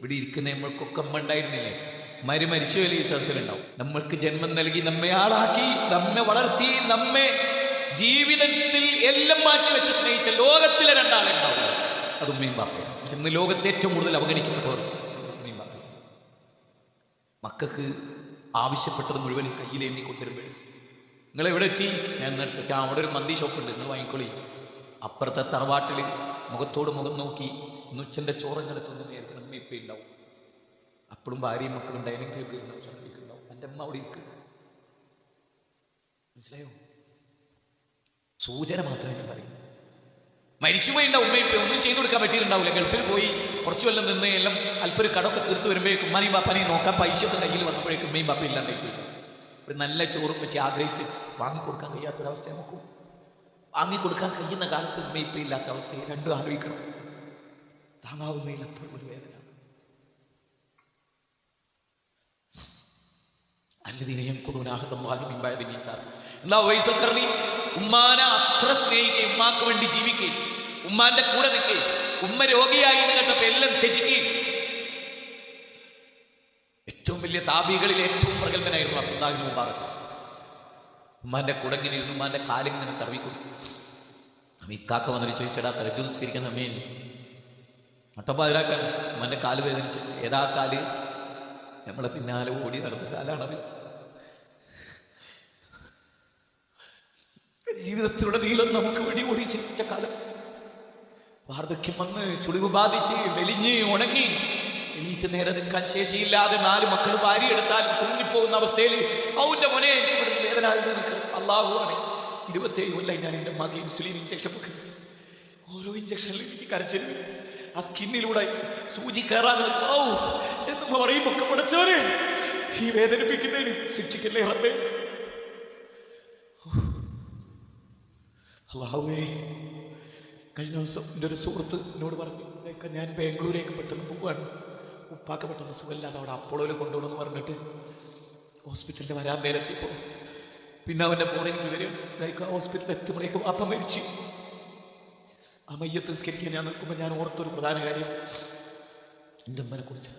ഇവിടെ ഇരിക്കുന്ന നമ്മൾക്കൊക്കെ അമ്മ ഉണ്ടായിരുന്നില്ലേ? മരിച്ചുപോലും ഈ സദസ്സിലുണ്ടാവും. നമ്മൾക്ക് ജന്മം നൽകി, നമ്മെ ആളാക്കി, നമ്മെ വളർത്തി, നമ്മെ ജീവിതത്തിൽ എല്ലാം മാറ്റി വെച്ച് സ്നേഹിച്ച ലോകത്തിലെ രണ്ടാളെ ഉണ്ടാവും. അത് ഉമ്മയും ബാപ്പയാണ്. പക്ഷെ ഇന്ന് ലോകത്തെ ഏറ്റവും കൂടുതൽ അവഗണിക്കപ്പെട്ടവർ ഉമ്മയും ബാപ്പയും. മക്കൾക്ക് ആവശ്യപ്പെട്ടത് മുഴുവൻ കയ്യിലേന്തി കൊണ്ടുവരുമ്പോൾ നിങ്ങൾ എവിടെ എത്തി? ഞാൻ നേരത്തെ അവിടെ ഒരു മന്തി ഷോപ്പുണ്ട്, നിങ്ങൾ വാങ്ങിക്കൊള്ളി. അപ്പുറത്തെ തറവാട്ടിൽ മുഖത്തോട് മുഖം നോക്കി ഉച്ചൻ്റെ ചോറങ്ങനെ തിന്നുന്നതായിരിക്കും അമ്മ ഇപ്പം ഉണ്ടാവും. അപ്പോഴും ഭാര്യയും മക്കളും ഡൈനിങ് ടേബിളിൽ ഉണ്ടാവും. എൻ്റെ അമ്മ അവിടെ ഇരിക്കും. മനസ്സിലായോ? സൂചന മാത്രമേ ഞാൻ പറയും. മരിച്ചുപോയി ഉണ്ടാവും ഉമ്മ ഇപ്പം. ഒന്നും ചെയ്തു കൊടുക്കാൻ പറ്റിയിട്ടുണ്ടാവില്ല. ഗൾഫിൽ പോയി കുറച്ചു കൊല്ലം നിന്ന് എല്ലാം അല്പം ഒരു കടമൊക്കെ തീർത്ത് വരുമ്പോഴേക്കും ഉമ്മാനെയും ബാപ്പാനെയും നോക്കാൻ പൈസയൊക്കെ കയ്യിൽ വന്നപ്പോഴേക്കും ഉമ്മയും ബാപ്പ ഇല്ലാണ്ടായി പോയി. ഒരു നല്ല ചോറും വെച്ച് ആഗ്രഹിച്ച് വാങ്ങിക്കൊടുക്കാൻ കഴിയാത്തൊരവസ്ഥ നമുക്ക്. വാങ്ങിക്കൊടുക്കാൻ കഴിയുന്ന കാലത്ത് ഉമ്മ ഇപ്പം ഇല്ലാത്ത അവസ്ഥയെ രണ്ടും ആലോചിക്കണം. താങ്ങാവുന്നതിലപ്പോഴും ഒരു വേദന. ഉമ്മാനെ അത്ര സ്നേഹിക്കുകയും ഉമ്മാക്ക് വേണ്ടി ജീവിക്കുകയും ഉമ്മാന്റെ കൂടെ നിൽക്കുകയും ഉമ്മ രോഗിയായി എന്ന് കേട്ടപ്പോ എല്ലാം ത്യജിക്കുകയും. ഏറ്റവും വലിയ താബികളിൽ ഏറ്റവും പ്രഗത്ഭനായിരുന്നു അബ്ദുല്ലാഹി ഇബ്നു മുബാറക്. ഉമ്മാന്റെ കുടങ്ങിന് ഇരുന്ന് ഉമ്മാന്റെ കാലിങ്ങനെ തടവിക്കൊടുക്കും. ഇക്കാക്ക വന്നിട്ട് ചോദിച്ചടാ തഹജ്ജുദ് നിസ്കരിക്കുന്ന അമ്മേൻ നട്ടപ്പാതിരാക്കാണ്. ഉമ്മാന്റെ കാല് വേദനിച്ചിട്ട് ഏതാ കാല്? നമ്മളെ പിന്നാലെ ഓടി നടന്ന കാലാണത്. ജീവിതത്തിലൂടെ നീളം നമുക്ക് വേണ്ടി ഓടി ചിരിച്ച കാലം. വാർദ്ധക്യം വന്ന് ചുളിവ് ബാധിച്ച് മെലിഞ്ഞ് ഉണങ്ങി എണീറ്റ് നേരെ നിൽക്കാൻ ശേഷിയില്ലാതെ 4 മക്കൾ വാരിയെടുത്താൽ തൂങ്ങിപ്പോകുന്ന അവസ്ഥയിൽ അവന്റെ മോനെ എനിക്ക് ഇവിടുന്ന് വേദന നിൽക്കുക. അള്ളാഹുവാണ് 27 കൊല്ലം ഞാൻ എൻ്റെ മകൻ ഇൻസുലിൻ ഇഞ്ചക്ഷൻ വെക്കുന്നത്. ഓരോ ഇഞ്ചക്ഷനിലും എനിക്ക് കരച്ചിൽ. ആ സ്കിന്നിലൂടെ സൂചി കയറാൻ എന്ന് പറയുമ്പോൾ പഠിച്ചവരെ ഈ വേദനിപ്പിക്കുന്നതിന് ശിക്ഷിക്കല്ലേ റബ്ബേ. അല്ലാഹുവേ, കഴിഞ്ഞ ദിവസം എൻ്റെ ഒരു സുഹൃത്ത് എന്നോട് പറഞ്ഞു, ഞാൻ ബാംഗ്ലൂരേക്ക് പെട്ടെന്ന് പോവുകയാണ്, ഉപ്പാക്ക് പെട്ടെന്ന് സുഖമില്ലാതെ അവിടെ അപ്പോളോയിൽ കൊണ്ടുപോകണമെന്ന് പറഞ്ഞിട്ട് ഹോസ്പിറ്റലിൽ വരാൻ നേരത്തിപ്പോൾ പിന്നെ അവൻ്റെ ഫോൺ എനിക്ക് വരും. ഹോസ്പിറ്റലിൽ എത്തുമ്പോഴേക്ക് വാപ്പ മരിച്ചു. ആ മയ്യത്ത് നിസ്കരിക്കാൻ ഞാൻ നിൽക്കുമ്പോൾ ഞാൻ ഓർത്തൊരു പ്രധാന കാര്യം എൻ്റെ അമ്മനെ കുറിച്ച്.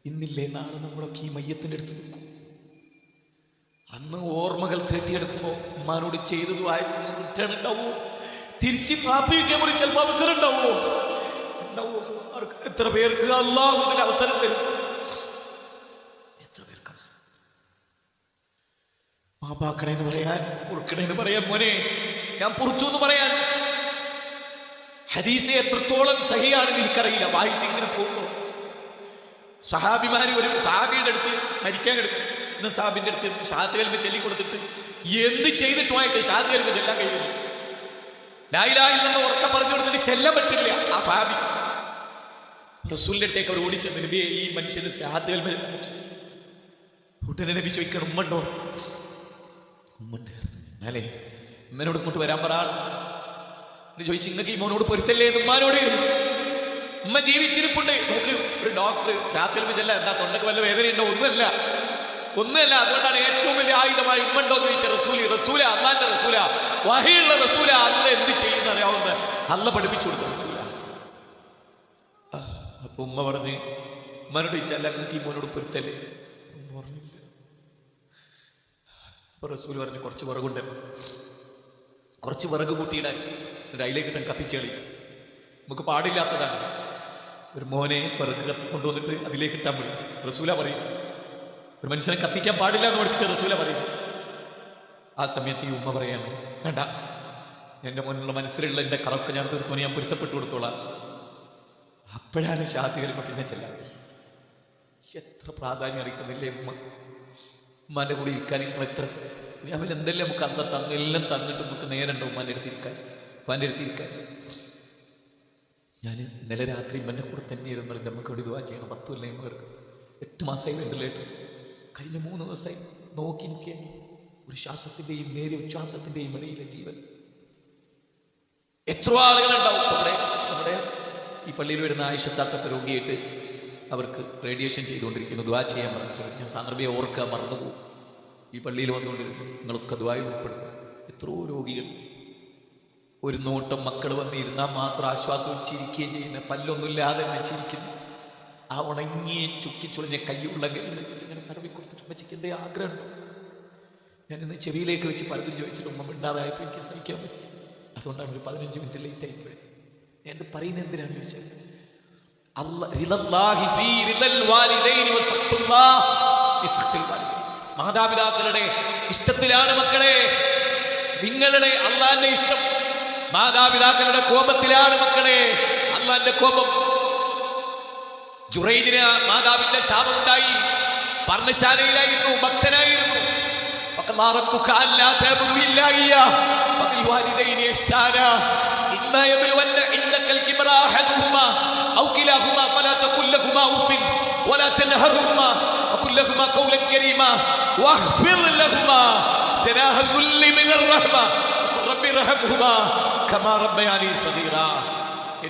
ഇന്നില്ലേ നാളെ നമ്മളൊക്കെ ഈ മയ്യത്തിൻ്റെ അടുത്ത് നിൽക്കും. അന്ന് ഓർമ്മകൾ തേട്ടിയെടുക്കുമ്പോൾ ഉമ്മാനോട് ചെയ്തത് ആയിരുന്നു റിട്ടേൺ ഉണ്ടാവുമോ? തിരിച്ച് പ്രാപിക്കാൻ കൂടി ചിലപ്പോൾ അവസരം ഉണ്ടാവുമോ? ഉണ്ടാവുമോ? എത്ര പേർക്ക് അല്ലാഹു അതിന് അവസരം തരും? എത്ര പേർക്ക് അവസരം? മാപ്പാക്കണേന്ന് പറയാൻ, പൊറുക്കണേന്ന് പറയാൻ, മോനെ ഞാൻ പൊറുത്തു എന്ന് പറയാൻ. ഹദീസ് എത്രത്തോളം സഹിയാണെന്ന് എനിക്കറിയില്ല. വായിച്ച് ഇങ്ങനെ പോകുമ്പോൾ സഹാബിമാര് ഒരു സഹാബിയുടെ അടുത്ത് മരിക്കാൻ കിടക്കും. ഇന്ന് സാബിന്റെ അടുത്ത് ഷഹാദത്ത് കലിമ ചൊല്ലി കൊടുത്തിട്ട് എന്ത് ചെയ്തിട്ട് പോയൊക്കെ ഷഹാദത്ത് കലിമ ചെല്ലാൻ കഴിയുന്നു. ലാ ഇലാഹ ഇല്ലല്ലാഹ് ഉറക്കെ പറഞ്ഞു കൊടുത്തിട്ട് ചെല്ലാൻ പറ്റില്ല. ആ സഹാബി റസൂലിന്റെ അടുത്തേക്ക് അവർ ഓടിച്ചെന്ന്, നബിയെ ഈ മനുഷ്യന് ഷഹാദത്ത് കലിമ ചെല്ലാൻ പറ്റും. ഉടനെ നബി ചോദിക്കണം, ഉമ്മണ്ടോ? ഉമ്മണ്ട്. എന്നാലേ ഉമ്മനോട് ഇങ്ങോട്ട് വരാൻ പറ. ചോദിച്ചു, ഇങ്ങക്ക് ഈ മോനോട് പൊരുത്തല്ലേ? ഉമ്മാനോട്. ഉമ്മ ജീവിച്ചിരിപ്പുണ്ട്. നമുക്ക് ഒരു ഡോക്ടർ ഷഹാദത്ത് കലിമ ചെല്ലാൻ എന്താ തൊണ്ടക്ക് വല്ല വേദനയുണ്ടോ? ഒന്നുമല്ല. അതുകൊണ്ടാണ് ഏറ്റവും വലിയ ആയുധമായി ഉമ്മണ്ടോ എന്ന് ചോദിച്ച റസൂല അള്ളാന്റെ റസൂല, വഹിയുള്ള റസൂല. അല്ല എന്ത് ചെയ്യുന്ന അറിയാവുന്ന അല്ല പഠിപ്പിച്ചു കൊടുത്ത റസൂല. അപ്പൊ ഉമ്മ പറഞ്ഞ് ഉമ്മനോട് ചോദിച്ചാൽ നിങ്ങൾക്ക് ഈ മോനോട് പൊരുത്തല്ലേ? ഉമ്മ പറഞ്ഞില്ല. അപ്പൊ റസൂൽ പറഞ്ഞു, കുറച്ച് വിറകുണ്ട്, കുറച്ച് വിറക് കൂട്ടിയിടാൻ, അതിലേക്ക് ഇട്ടാൻ കത്തിച്ചേളി. നമുക്ക് പാടില്ലാത്തതാണ്. ഒരു മോനെ വിറക് കൊണ്ടുവന്നിട്ട് അതിലേക്ക് ഇട്ടാൻ പോയി. റസൂല പറയും, ഒരു മനുഷ്യനെ കത്തിക്കാൻ പാടില്ല എന്ന് പഠിപ്പിച്ച റസൂല പറയും. ആ സമയത്ത് ഈ ഉമ്മ പറയാണ്, വേണ്ട, എൻ്റെ മോനുള്ള മനസ്സിലുള്ള എൻ്റെ കറൊക്കെ ഞാൻ തീർത്തോനെ ഞാൻ പൊരുത്തപ്പെട്ടു കൊടുത്തോളാം. അപ്പോഴാണ് ഷഹാദത്ത് കലിമ പിന്നെ ചെല്ലാൻ. എത്ര പ്രാധാന്യം അറിയിക്കുന്നില്ലേ ഉമ്മ? ഉമ്മാൻ്റെ കൂടെ ഇരിക്കാൻ നിങ്ങൾ എത്ര അവൻ എന്തെല്ലാം നമുക്ക് അന്ന് തന്നു, എല്ലാം തന്നിട്ട് നമുക്ക് നേരണ്ടോ ഉമ്മാൻ്റെ അടുത്തിരിക്കാൻ, ഉമ്മാൻ്റെ അടുത്തിരിക്കാൻ? ഞാൻ ഇന്നലെ രാത്രി ഉമ്മൻ്റെ കൂടെ തന്നെ ഇരുന്നാൽ നമുക്ക് ഒരു ദുആ ചെയ്യണം. 10 കൊല്ലം പേർക്ക് 8 മാസമായി വെന്റിലേറ്റർ. കഴിഞ്ഞ 3 ദിവസമായി നോക്കി നിൽക്കുകയാണ്. ഒരു ശ്വാസത്തിൻ്റെയും നേരിയ ഉച്ഛ്വാസത്തിൻ്റെയും ഇടയിലെ ജീവൻ. എത്ര ആളുകളുണ്ടാവും നമ്മുടെ ഈ പള്ളിയിൽ വരുന്ന ആയിഷത്താത്ത രോഗിയായിട്ട് അവർക്ക് റേഡിയേഷൻ ചെയ്തുകൊണ്ടിരിക്കുന്നു. ദുആ ചെയ്യാൻ പറഞ്ഞിട്ട് ഞാൻ സന്ദർഭയെ ഓർക്കുക മറന്നുപോകും. ഈ പള്ളിയിൽ വന്നുകൊണ്ടിരിക്കുന്നു. നിങ്ങളൊക്കെ ദുആയിൽ ഉൾപ്പെടുത്തും. എത്രയോ രോഗികൾ. ഒരു നോട്ടം മക്കൾ വന്നിരുന്നാൽ മാത്രം ആശ്വാസം ചിരിക്കുകയും ചെയ്യുന്ന, പല്ലൊന്നുമില്ലാതെ തന്നെ ചിരിക്കുന്നു. ആ ഉണങ്ങിയ ചുക്കിച്ചുളിഞ്ഞ കൈയുള്ള കയ്യിൽ വെച്ചിട്ട് ഇങ്ങനെ തടവി കൊടുത്തിട്ട് ഉമ്മച്ചിക്ക് എന്തേ ആഗ്രഹമുണ്ടോ? ഞാൻ ഇന്ന് ചെവിയിലേക്ക് വെച്ച് പലതും ചോദിച്ചിട്ട് ഉമ്മ മിണ്ടാതായപ്പോൾ എനിക്ക് സഹിക്കാൻ പറ്റി. അതുകൊണ്ടാണ് ഒരു 15 മിനിറ്റ് ലേറ്റ് ആയിപ്പോയത്. ഞാൻ ഇത് പറയുന്നത് എന്തിനാന്ന് ചോദിച്ചാൽ മാതാപിതാക്കളുടെ ഇഷ്ടത്തിലാണ് മക്കളെ നിങ്ങളുടെ അള്ളാന്റെ ഇഷ്ടം. മാതാപിതാക്കളുടെ കോപത്തിലാണ് മക്കളെ അള്ളാന്റെ കോപം. ജുറൈജിന് മാതാവിന്റെ ശാപമുണ്ടായി. പർണശാലയിലായിരുന്നു, ഭക്തനായിരുന്നു.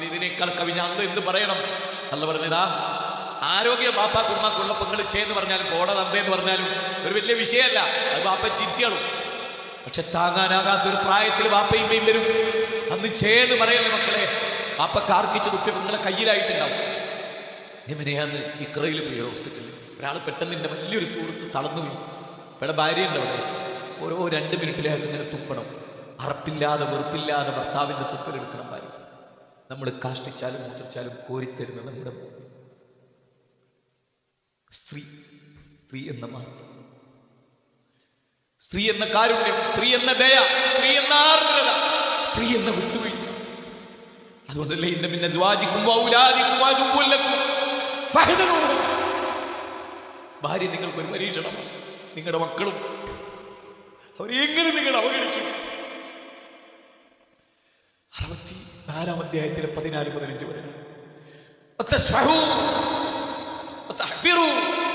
ഇതിനേക്കാൾ കവിഞ്ഞ അന്ന് എന്ത് പറയണം? അല്ല പറഞ്ഞതാ ആരോഗ്യ ബാപ്പ കുടുംബക്കുള്ള പെങ്ങൾ ചേന്ന് പറഞ്ഞാലും ബോട നന്ദേന്ന് പറഞ്ഞാലും ഒരു വലിയ വിഷയമല്ല. അത് ബാപ്പ ചിരിച്ചാളും. പക്ഷെ താങ്ങാനാകാത്തൊരു പ്രായത്തിൽ ബാപ്പയും ഇമ്മയും വരും. അന്ന് ചേന്ന് പറയല്ലേ മക്കളെ. ബാപ്പ കാർക്കിച്ച് തുപ്പിയ പെങ്ങളെ കയ്യിലായിട്ടുണ്ടാവും. എങ്ങനെയാന്ന് ഇക്രയിൽ പോയി ഹോസ്പിറ്റലിൽ ഒരാൾ പെട്ടെന്ന് എൻ്റെ വലിയൊരു സുഹൃത്ത് തളർന്നു പോയി. ഇവിടെ ഭാര്യയുണ്ട് അവിടെ. ഓരോ 2 മിനിറ്റിലേക്ക് ഇങ്ങനെ തുപ്പണം. അറപ്പില്ലാതെ വെറുപ്പില്ലാതെ ഭർത്താവിൻ്റെ തുപ്പലെടുക്കണം ഭാര്യ. നമ്മൾ കാഷ്ടിച്ചാലും മൂത്രിച്ചാലും കോരിത്തരുന്ന നമ്മുടെ സ്ത്രീ. സ്ത്രീ എന്ന മാറ്റം, സ്ത്രീ എന്ന കാരുണ്യം, സ്ത്രീ എന്ന ദയ, സ്ത്രീ എന്ന ആർദ്രത, സ്ത്രീ എന്ന വിട്ടുവീഴ്ച. അതുകൊണ്ടല്ലേ ഇന്ന പിന്നെ ഭാര്യ നിങ്ങൾക്കൊരു പരീക്ഷണമാണ്. നിങ്ങളുടെ മക്കളും അവരെ എങ്ങനെ നിങ്ങൾ അവഗണിക്കും? 64-ാം അധ്യായത്തിലെ 14-15 വരെ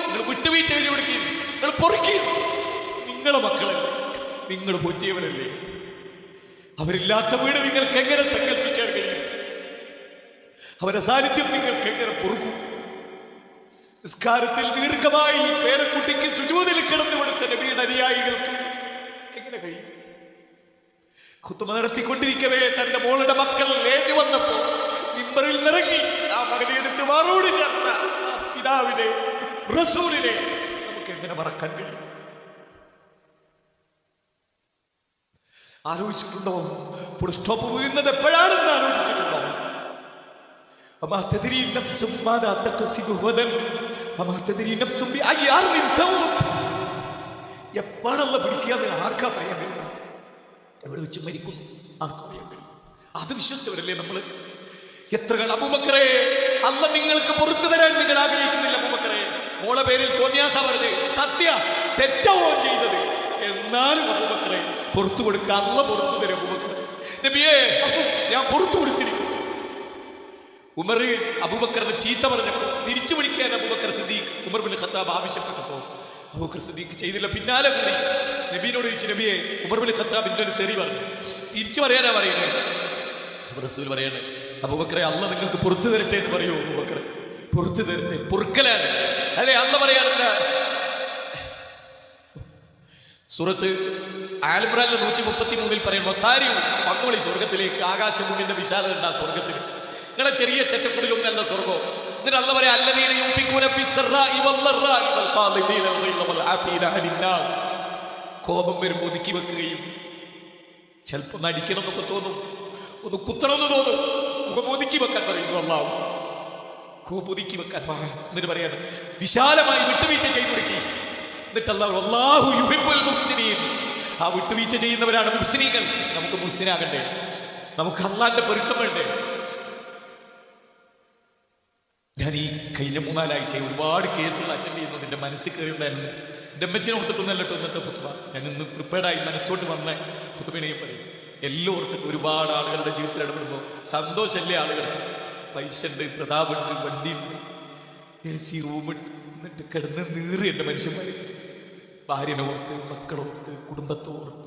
നിങ്ങൾ വിട്ടുവീഴ്ച കൊടുക്കുകയും നിങ്ങൾ പൊറുക്കുകയും. നിങ്ങളെ മക്കളല്ലേ, നിങ്ങൾ പോറ്റിയവരല്ലേ. അവരില്ലാത്ത വീട് നിങ്ങൾക്ക് എങ്ങനെ സങ്കല്പിക്കാൻ കഴിയും? അവരുടെ സാന്നിധ്യം നിങ്ങൾക്ക് എങ്ങനെ പൊറുക്കും? നിസ്കാരത്തിൽ ദീർഘമായി പേരക്കുട്ടിക്ക് സുജൂദിൽ കിടന്നു കൊടുത്ത നബിയുടെ അനുയായികൾക്ക് എങ്ങനെ കഴിയും? ഖുത്ബ നടത്തിക്കൊണ്ടിരിക്കവേ തന്റെ മോളുടെ മക്കൾ ഏഞ്ഞു വന്നപ്പോ മിമ്പറിൽ നിറങ്ങി ആ മകനെ എടുത്ത് മാറോട് ചേർത്ത പിതാവിനെ, റസൂലിനെ നമുക്ക് എങ്ങനെ മറക്കാൻ കഴിയും? ആലോചിച്ചിട്ടുണ്ടോ? ഫുൾ സ്റ്റോപ്പ് വീഴുന്നത് എപ്പോഴാണെന്ന് ആലോചിച്ചിട്ടുണ്ടോ? എപ്പോഴല്ല പിടിക്കാതെ ആർക്കാ പറയാൻ കഴിയും? എവിടെ വെച്ച് മരിക്കുന്നു ആർക്കും അറിയാൻ കഴിയും? അത് വിശ്വസിച്ചവരല്ലേ നമ്മള്. എത്രകൾ അബൂബക്കറേ, അല്ല നിങ്ങൾക്ക് പുറത്തു തരാൻ നിങ്ങൾ ആഗ്രഹിക്കുന്നില്ല അബൂബക്കറേ. മോളെ പേരിൽ തോന്നിയാസ പറഞ്ഞ് സത്യ തെറ്റവോ ചെയ്തത്, എന്നാലും അബൂബക്കറേ പുറത്തു കൊടുക്കുക. അല്ല പുറത്തു തരും അബൂബക്കറേ. നബിയേ ഞാൻ പുറത്തു കൊടുത്തിരിക്കുന്നു. ഉമർ അബൂബക്കറിനെ ചീത്ത പറഞ്ഞപ്പോൾ തിരിച്ചു വിളിക്കാൻ Abu Bakr Siddiq Umar bin Khattab ആവശ്യപ്പെട്ടപ്പോൾ അബൂബക്കർ സിദ്ദീഖ് ചെയ്തില്ല. പിന്നാലെ കൂടി നബിയോട് ചോദിച്ചു, നബിയെ ഉമർ ബിൻ ഖത്താബിന്റെ ഒരു തെറി പറഞ്ഞു. തിരിച്ചു പറയാനാ പറയണേ. റസൂൽ പറയാണ്, അബൂബക്കറെ അല്ല നിങ്ങൾക്ക് പുറത്തു തരട്ടെ എന്ന് പറയൂ. അബൂബക്കറെ പുറത്തു തരട്ടെ, പൊറുക്കലാണ് അല്ലെ അല്ല പറയാണെന്ന്. സൂറത്ത് ആൽ ഇംറാനിലെ 133 പറയും, വസാരിയു മക്കളി സ്വർഗത്തിലേക്ക്. ആകാശഭൂമിന്റെ വിശാലത ഉണ്ടാ സ്വർഗത്തിൽ. നിങ്ങളെ ചെറിയ ചെറ്റക്കുടിലൊന്നല്ല സ്വർഗം. എന്നിട്ട് അല്ല പറയാ, അല്ലദീന യുൻഫിഖൂന ഫിസ്സറാഇ വല്ലറാഇ വൽഖാദിമീന വൽഗൈള വൽആഫീന അനിന്നാസ്. കോപം വരുമ്പോൾ ഒതുക്കി വെക്കുകയും ചിലപ്പോൾ നടിക്കണം എന്നൊക്കെ തോന്നും, ഒന്ന് കുത്തണമെന്ന് തോന്നും, മുഖം ഒതുക്കി വെക്കാൻ പറയുന്നു അല്ലാഹു. കോപം ഒതുക്കി വെക്കാൻ എന്നിട്ട് പറയാണ് വിശാലമായി വിട്ടുവീഴ്ച ചെയ്തു കൊടുക്കി. എന്നിട്ട് അല്ലാഹു യുഹിബ്ബുൽ മുഹ്സിനീൻ. ആ വിട്ടുവീഴ്ച ചെയ്യുന്നവരാണ് മുഹ്സിനീകൾ. നമുക്ക് മുഹ്സിനാകണ്ടേ? നമുക്ക് അല്ലാഹുവിന്റെ പൊരുത്തം വേണ്ടേ? ഞാൻ ഈ കഴിഞ്ഞ 3-4 ആഴ്ച ഒരുപാട് കേസുകൾ അറ്റൻഡ് ചെയ്യുന്നുണ്ട്. എൻ്റെ മനസ്സിൽ കയറിയുണ്ടായിരുന്നു. എൻ്റെ അമ്മച്ചിനെ ഓർത്തിട്ടൊന്നല്ല കേട്ടോ ഇന്നത്തെ ഖുത്ബ. ഞാൻ ഇന്ന് പ്രിപ്പയർഡായി മനസ്സോട്ട് വന്ന ഖുത്ബിനെയും പറയും. എല്ലാം ഓർത്തിട്ട് ഒരുപാട് ആളുകളുടെ ജീവിതത്തിൽ ഇടപെടുമ്പോൾ സന്തോഷമല്ലേ ആളുകൾക്ക്? പൈസ ഉണ്ട്, പ്രതാപുണ്ട്, വണ്ടിയുണ്ട്, AC റൂമുണ്ട്. എന്നിട്ട് കിടന്ന് നീറി എൻ്റെ മനുഷ്യന്മാർ. ഭാര്യനെ ഓർത്ത്, മക്കളോർത്ത്, കുടുംബത്തോർത്ത്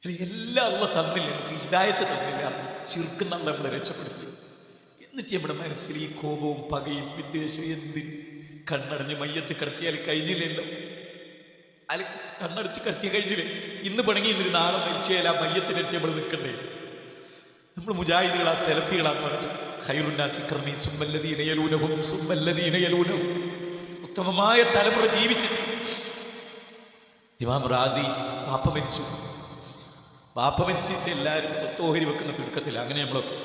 എല്ലാം അള്ള തന്നില്ല. നമുക്ക് ഹിദായത്ത് തന്നില്ല. ശിർക്ക് നല്ല നമ്മളെ രക്ഷപ്പെടുത്തി. എന്നിട്ട് നമ്മുടെ മനസ്സിൽ ഈ കോപവും പകയും വിദ്വേഷവും എന്തിന്? കണ്ണടഞ്ഞ് മയ്യത്ത് കിടത്തിയാൽ കഴിഞ്ഞില്ലല്ലോ. അല്ല, കണ്ണടച്ച് കിടത്തിയ കഴിഞ്ഞില്ലേ? ഇന്ന് പണങ്ങി ഇന്നൊരു നാളെ മരിച്ചാൽ ആ മയ്യത്തിനടുത്ത് നമ്മൾ നിൽക്കണ്ടേ? നമ്മൾ മുജാഹിദുകളാ, സെൽഫികളാന്ന് പറഞ്ഞിട്ട് ഖൈറുന്നാസി ഖർനി സുമ്മല്ലദീന യലൂനഹും സുമ്മല്ലദീന യലൂനഹും. ഉത്തമമായ തലമുറ ജീവിച്ചിട്ട് ഇമാം റാസി വാപ്പ മരിച്ചിട്ട് എല്ലാവരും സ്വത്ത് ഓഹരി വെക്കുന്ന തിടുക്കത്തില്ല. അങ്ങനെ നമ്മളൊക്കെ.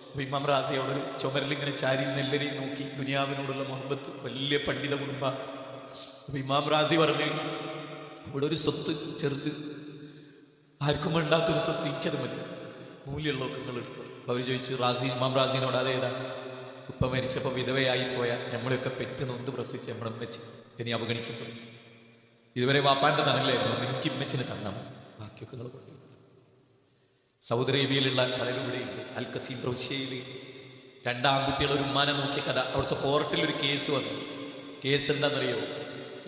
അപ്പൊ ഇമാം റാസി അവിടെ ഒരു ചുമരിലിങ്ങനെ ചാരി നെല്ലരെയും നോക്കി, ദുനിയാവിനോടുള്ള മുഹബത്ത്, വലിയ പണ്ഡിത കുടുംബ. അപ്പൊ ഇമാം റാസി പറഞ്ഞു, ഇവിടെ ഒരു സ്വത്ത് ചെറുത്, ആർക്കും വേണ്ടാത്തൊരു സ്വത്ത്, എനിക്കത് മതി, മൂല്യമുള്ളതൊക്കെ നിങ്ങൾ എടുത്തു. അവർ ചോദിച്ചു ഇമാം റാസിനോട്, അതേതാ? ഉപ്പ മരിച്ചപ്പോൾ വിധവയായി പോയ നമ്മളെയൊക്കെ പെറ്റ് നൊന്ത് പ്രസവിച്ച് നമ്മുടെ അമ്മച്ചി ഇനി അവഗണിക്കപ്പെടും. ഇതുവരെ വാപ്പാൻ്റെ തണലായിരുന്നു, എനിക്ക് ഇമ്മച്ചിന് തന്നാണ്, ബാക്കിയൊക്കെ നിങ്ങൾ കൊണ്ടു. സൗദി അറേബ്യയിലുള്ള പലരും ഇവിടെയുണ്ട്. അൽ കസീം പ്രവിശ്യയിൽ രണ്ടാൺകുട്ടികൾ ഒരു ഉമ്മാനെ നോക്കിയ കഥ. അവിടുത്തെ കോർട്ടിലൊരു കേസ് വന്നു. കേസ് എന്താണെന്നറിയോ?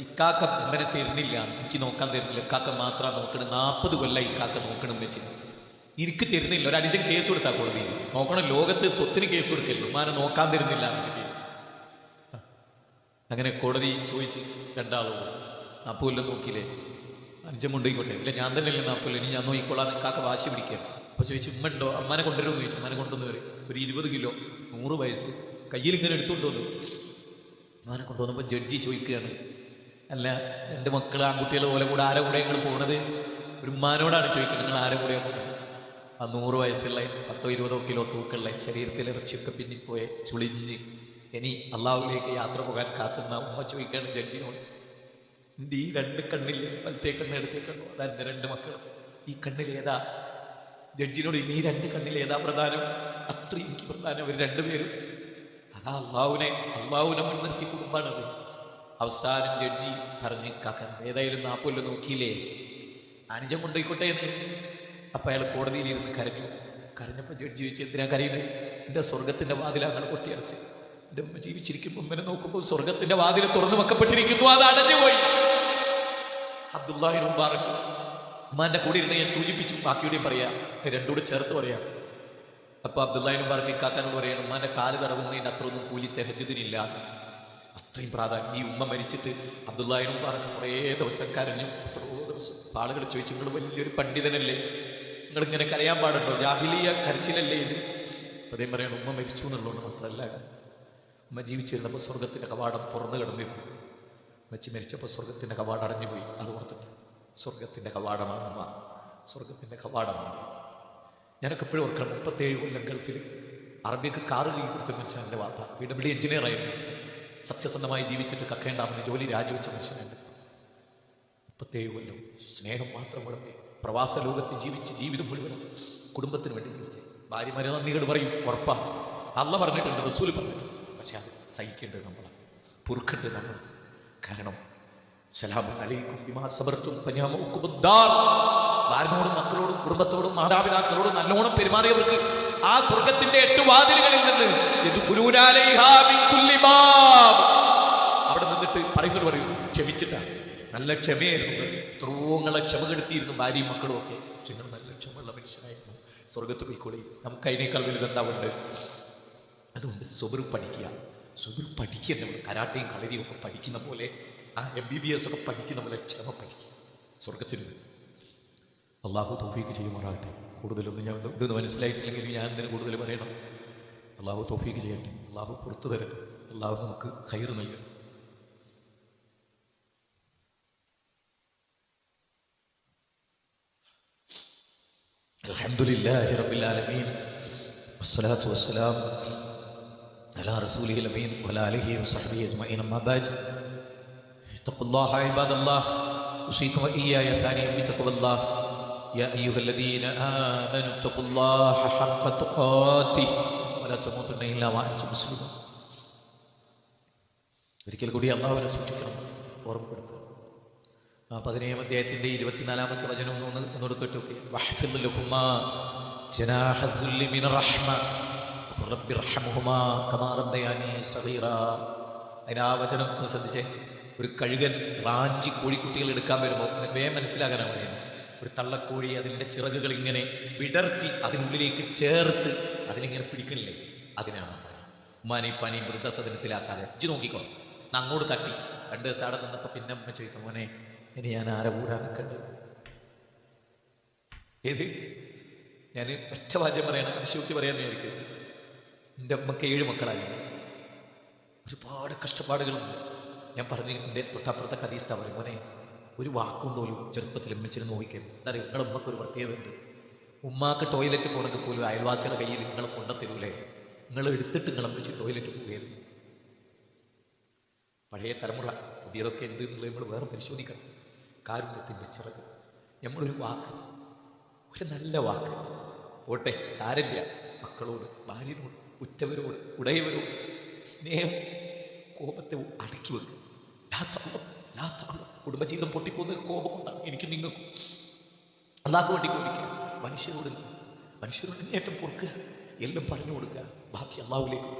ഇക്കാക്ക ഉമ്മനെ തരുന്നില്ല, എനിക്ക് നോക്കാൻ തരുന്നില്ല, ഇക്കാക്ക മാത്രം നോക്കണം, 40 കൊല്ലം ഇക്കാക്ക നോക്കണം വെച്ച് എനിക്ക് തരുന്നില്ല. ഒരു അനുജൻ കേസ് കൊടുത്താൽ കോടതി നോക്കണം, ലോകത്ത് സ്വത്തിന് കേസ് കൊടുക്കല്ലോ, ഉമ്മാനെ നോക്കാൻ തരുന്നില്ല കേസ്. അങ്ങനെ കോടതി ചോദിച്ച് രണ്ടാളോട്, 40 കൊല്ലം നോക്കിയില്ലേ, അനുജൻ കൊണ്ടുപോയിക്കോട്ടെ. ഇല്ല ഞാൻ തന്നെ അല്ലേ 40 കൊല്ലം, ഇനി ഞാൻ നോക്കിക്കോളാം, ഇക്കാക്ക വാശി പിടിക്കുക. അപ്പോൾ ചോദിച്ചു, ഉമ്മ ഉണ്ടോ? അമ്മാനെ കൊണ്ടുവരുമെന്ന് ചോദിച്ചു. അമ്മാനെ കൊണ്ടുവന്ന് വരും. ഒരു 20 കിലോ 100 വയസ്സ് കയ്യിൽ ഇങ്ങനെ എടുത്തുകൊണ്ട് വന്നു. അമ്മാനെ കൊണ്ടുവന്നപ്പോൾ ജഡ്ജി ചോദിക്കുകയാണ്, അല്ല 2 മക്കൾ ആൺകുട്ടികളെ പോലെ കൂടെ ആരെ കൂടെ നിങ്ങൾ പോണത്? ഒരു ഉമ്മാനോടാണ് ചോദിക്കുന്നത്, നിങ്ങൾ ആരെ കൂടെയാണ് പോകുന്നത്? ആ 100 വയസ്സുള്ള 10-20 കിലോ തൂക്കുള്ള ശരീരത്തിലെ ഇറച്ചിയൊക്കെ പിന്നിപ്പോയെ ചുളിഞ്ഞ് ഇനി അള്ളാഹുവിലേക്ക് യാത്ര പോകാൻ കാത്തുന്ന ഉമ്മ ചോദിക്കുകയാണ് ജഡ്ജിനോട്, എൻ്റെ ഈ 2 കണ്ണില്ലേ, വലത്തേ കണ്ണ് എടുത്തേ കണ്ണു, അതെൻ്റെ 2 മക്കൾ, ഈ കണ്ണിലേതാ? ജഡ്ജിനോട്, ഈ 2 കണ്ണിലേതാ പ്രധാനം? അത്രയും എനിക്ക് പ്രധാനം അവർ 2 പേരും. അതാ അള്ളാഹുവിനെ മുൻനിർത്തി കുടുംബാണത്. അവസാനം ജഡ്ജി പറഞ്ഞ്, കാക്കൻ ഏതായാലും 40 കൊല്ലം നോക്കിയില്ലേ, അനുജം കൊണ്ടുപോയിക്കോട്ടെ എന്ന്. അപ്പം അയാൾ കോടതിയിലിരുന്ന് കരഞ്ഞപ്പോൾ ജഡ്ജി ചോദിച്ചു, എന്തിനാ കരയുന്നത്? എൻ്റെ സ്വർഗത്തിൻ്റെ വാതിൽ അങ്ങനെ കൊട്ടിയടച്ച്, എൻ്റെ ഉമ്മ ജീവിച്ചിരിക്കുമ്പോൾ ഉമ്മനെ നോക്കുമ്പോൾ സ്വർഗത്തിൻ്റെ വാതിൽ തുറന്നു വെക്കപ്പെട്ടിരിക്കുന്നു, അത് അടഞ്ഞുപോയി. അബ്ദുല്ലാഹി മുബാറക് ഉമ്മാൻ്റെ കൂടെ ഇരുന്ന് ഞാൻ സൂചിപ്പിച്ചു, ബാക്കിയോടെയും പറയാം, 2 കൂടെ ചേർത്ത് പറയാം. അപ്പോൾ അബ്ദുല്ലാഹി മുബാറക് ഇക്കാക്കാനോട് പറയണം, ഉമ്മാൻ്റെ കാല് തടവുന്നതിന് അത്രയൊന്നും കൂലി തഹജ്ജുദിനില്ല, അത്രയും പ്രാധാന്യം. ഈ ഉമ്മ മരിച്ചിട്ട് അബ്ദുല്ലാഹി മുബാറക് കുറേ ദിവസം കരഞ്ഞു. എത്രയോ ദിവസം ആളുകൾ ചോദിച്ചു, നിങ്ങൾ വലിയൊരു പണ്ഡിതനല്ലേ, നിങ്ങളിങ്ങനെ കരയാൻ പാടുണ്ടോ? ജാഹിലിയ കരച്ചിലല്ലേ ഇത്? അദ്ദേഹം പറയണം, ഉമ്മ മരിച്ചു എന്നുള്ളതുകൊണ്ട് മാത്രമല്ല, ഉമ്മ ജീവിച്ചിരുന്നപ്പോൾ സ്വർഗത്തിൻ്റെ കവാടം തുറന്നു കിടന്നിരുന്നു, വെച്ച് മരിച്ചപ്പോൾ സ്വർഗത്തിൻ്റെ കവാടം അടഞ്ഞുപോയി. അത് ഓർത്തിട്ട് സ്വർഗത്തിൻ്റെ കവാടമാണ് ഉമ്മ, സ്വർഗത്തിൻ്റെ കവാടമാണ്. ഞാനൊക്കെ എപ്പോഴും ഓർക്കണം, 37 കൊല്ലം ഗൾഫിൽ അറബിക്ക് കാറ് കൈ കൊടുത്തൊരു മനുഷ്യൻ എൻ്റെ വാപ്പ, PW എഞ്ചിനീയർ ആയിരുന്നു. സത്യസന്ധമായി ജീവിച്ചിട്ട് കക്കേണ്ടാവുന്ന ജോലി രാജിവെച്ച മനുഷ്യനുണ്ട്. 37 കൊല്ലം സ്നേഹം മാത്രം കൊടുത്തേ, പ്രവാസ ലോകത്ത് ജീവിച്ച് ജീവിതം മുഴുവനും കുടുംബത്തിന് വേണ്ടി ജീവിച്ച്. ഭാര്യമാരെ നന്ദികൾ പറയും, ഉറപ്പാ, അള്ള പറഞ്ഞിട്ടുണ്ട്, റസൂൽ പറഞ്ഞിട്ടുണ്ട്. പക്ഷെ അത് സഹിക്കേണ്ടത് നമ്മളാണ്, പൊറുക്കേണ്ടത് നമ്മൾ. കാരണം സലാമുൻ അലൈക്കും ബിമാ സബർതും ഫനിഅമഉഖുബദ്ദാർ, ഭാര്യനോടും മക്കളോടും കുടുംബത്തോടും മാതാപിതാക്കളോടും നല്ലോണം പെരുമാറിയവർക്ക് ആ സ്വർഗത്തിന്റെ 8 വാതിലുകളിൽ നിന്ന് യദ്ഖുലൂന അലൈഹാ മിൻ കുല്ലി ബാബ്, അവിടെ നിന്നിട്ട് പറയുന്നത് പറയും, ക്ഷമിച്ചിട്ടാണ്. നല്ല ക്ഷമയായിരുന്നു, എത്രയോങ്ങളെ ക്ഷമ കെടുത്തിയിരുന്നു ഭാര്യയും മക്കളും ഒക്കെ. നിങ്ങൾ നല്ല ക്ഷമയുള്ള മനുഷ്യനായിരുന്നു, സ്വർഗത്ത് പോയിക്കോളി. നമുക്ക് അതിനേക്കാൾ വലുതെന്താവുണ്ട്? അതുകൊണ്ട് സുബർ പഠിക്കുക, സുബർ പഠിക്കുക. നമ്മൾ കരാട്ടയും കളരിയും ഒക്കെ പഠിക്കുന്ന പോലെ, ആ MBBS ഒക്കെ പഠിക്കുന്ന പോലെ ക്ഷമ പഠിക്കുക. സ്വർഗത്തിന് അള്ളാഹു തൗഫീഖ് ചെയ്യുമാറാകട്ടെ. കൂടുതലൊന്നും ഞാൻ ഇതൊന്നും മനസ്സിലായിട്ടില്ലെങ്കിൽ ഞാൻ ഇതിന് കൂടുതൽ പറയണം. അള്ളാഹു തൗഫീഖ് ചെയ്യട്ടെ, അള്ളാഹു പുറത്തു തരട്ടെ, അള്ളാഹു നമുക്ക് ഖൈർ നൽകട്ടെ. അൽഹംദുലില്ലാഹി റബ്ബിൽ ആലമീൻ വസ്സലാത്തു വസ്സലാം അലാ റസൂലിഹിൽ അമീൻ വഅലാ ആലിഹി വസഹ്ബിഹി അജ്മഈൻ. അമ്മാ ബഅദ്, ഇത്തഖുല്ലാഹ ഇബാദല്ലാഹ്, ഉസീകും വഇയ്യായ സാനിയൻ ബിത്തഖ്വല്ലാഹ്. യാ അയ്യുഹല്ലദീന ആമനു ഇത്തഖുല്ലാഹ ഹഖ്ക തുഖാതിഹി വലാ തമൂതുന്ന ഇല്ലാ വഅൻതും മുസ്ലിമൂൻ. ഒരിക്കൽ കൂടി അല്ലാഹുവിനെ സൂക്ഷിക്കണം, ഓർമ്മപ്പെടുത്തുക. 15-ാം അധ്യായത്തിൻ്റെ 24-ാമത്തെ വചനം ഒന്നുകൂടെ കേട്ടോക്കെ. വഹ്ഫിദ് ലഹുമാ ജനാഹ ദുല്ലി മിന റഹ്മ റബ്ബി റഹ്മുഹുമാ കമാ റബ്ബയാനി സഗീറ. അതിനാ വചനം ഒന്ന് ശ്രദ്ധിച്ചേ. ഒരു കഴുകൻ റാഞ്ചി കോഴിക്കുട്ടികൾ എടുക്കാൻ വരുമ്പോൾ വേഗം മനസ്സിലാകാനാണ് പറയുന്നത്. ഒരു തള്ളക്കോഴി അതിൻ്റെ ചിറകുകൾ ഇങ്ങനെ വിടർത്തി അതിനുള്ളിലേക്ക് ചേർത്ത് അതിനിങ്ങനെ പിടിക്കണില്ലേ, അതിനാണ് ഉമ്മാനെയും പാനെയും വൃദ്ധസദനത്തിലാക്കാതെ ഇജ്ജ് നോക്കിക്കോ. അങ്ങോട്ട് തട്ടി 2 ദിവസം അവിടെ നിന്നപ്പോൾ പിന്നെ അമ്മ ചോദിക്കും, മോനെ ഇനി ഞാൻ ആരെ കൂടാൻ നിൽക്കണ്ടത്? ഏത് ഞാൻ ഒറ്റ വാചകം പറയണം, അതിശയോക്തി പറയാൻ വിചാരിക്കും. എൻ്റെ അമ്മക്ക് 7 മക്കളായിരുന്നു. ഒരുപാട് കഷ്ടപ്പാടുകളുണ്ട്. ഞാൻ പറഞ്ഞു, എൻ്റെ തൊട്ടപ്പുറത്തെ ഹദീസ് പറയും, മോനെ ഒരു വാക്കുകൊണ്ടോലും ചെറുപ്പത്തിൽ ഉമ്മച്ചിനെ നോക്കിക്കരുത്. എന്താ പറയുക, നിങ്ങളുടെ ഉമ്മക്ക് ഒരു പ്രത്യേകതയുണ്ട്. ഉമ്മാക്ക് ടോയ്ലറ്റ് പോകണമെങ്കിൽ പോലും അയൽവാസിയുടെ കയ്യിൽ നിങ്ങൾ കൊണ്ടുത്തരൂലേ, നിങ്ങൾ എടുത്തിട്ട് നിങ്ങൾ വെച്ച് ടോയ്ലറ്റ് പോവുകയായിരുന്നു. പഴയ തലമുറ, പുതിയതൊക്കെ ഉണ്ട് എന്നുള്ളത് നമ്മൾ വേറെ പരിശോധിക്കണം. കാരുണ്യത്തിൻ്റെ ചിറക്. നമ്മളൊരു വാക്ക്, ഒരു നല്ല വാക്ക് പോട്ടെ, സാരമില്ല, മക്കളോട്, ഭാര്യനോട്, ഉറ്റവരോട്, ഉടയവരോട് സ്നേഹം, കോപത്തെ അടക്കി വെക്കും. കുടുംബജീവിതം പൊട്ടിപ്പോകുന്നത് കോപം കൊണ്ടാണ്. എനിക്ക് നിങ്ങൾക്കും അല്ലാഹു വേണ്ടി കോപിക്കുക. മനുഷ്യരോട് അങ്ങേയറ്റം പൊറുക്കുക, എല്ലാം പറഞ്ഞു കൊടുക്കുക, ബാക്കി അള്ളാഹുവിലേക്ക്